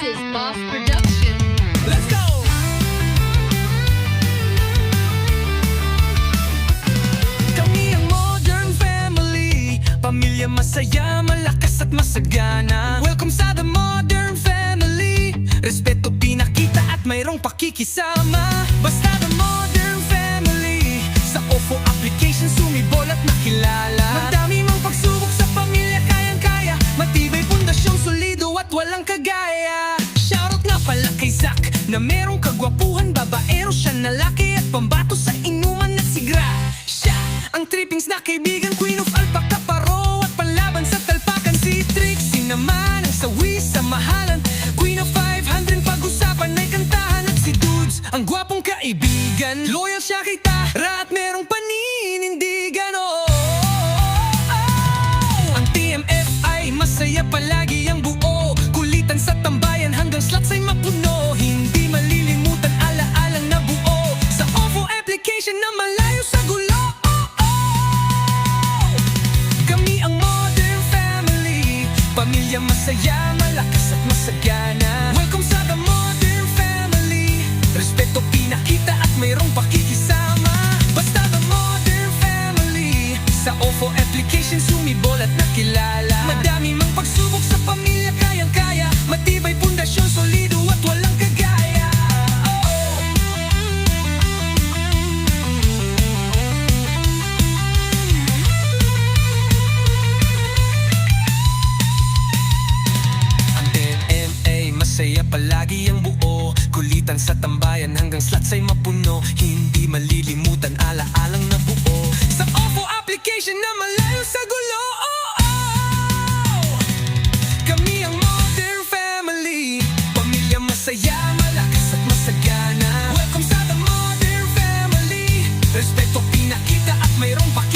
is Boss Production. Let's go! Kami ang Modern Family, pamilya masaya, malakas at masagana. Welcome sa The Modern Family, respeto pinakita at mayroong pakikisama. Basta The Modern Family, sa OFO application sumibol at nakilala. Madami mang pagsubok sa pamilya, kayang-kaya, matibay pundasyong solido at walang kagaya. Shoutout nga pala kay Zach, na merong kagwapuhan, babaero siya na laki at pambato sa inuman at sigra. Siya ang trippings na kaibigan, Queen of Alpaca, Paro at panlaban sa talpakan. Si Trixie naman ang sawi sa mahalan, Queen of 500, pag-usapan ay kantahan. At si Dudes, ang gwapong kaibigan, loyal siya kay Tara at merong paninindigan. Ang TMF ay masaya palagi ang buo, kulitan sa tambayan hanggang slots ay mapuno. Hindi malilimutan ala-alang nabuo sa OFO application na malayo sa gulo. Kami ang Modern Family, pamilya masaya, malakas at masagana. Welcome sa The Modern Family, respeto pinakita at mayroong pakikisama. Basta The Modern Family, sa OFO application sumibol at nakilala. Madami mang pagsubok sa pamilya, kayang-kaya, matibay pundasyon, solido at walang kagaya. Ang NMA, masaya palagi ang buo, kulitan sa tambayan hanggang slots ay mapuno. Hindi malilimutan ala-alang nabuo sa OFO application na malayo sa gulo. Kami ang Modern Family, pamilya masaya, malakas at masagana. Welcome sa The Modern Family, respeto pinakita at mayroong pakikisama.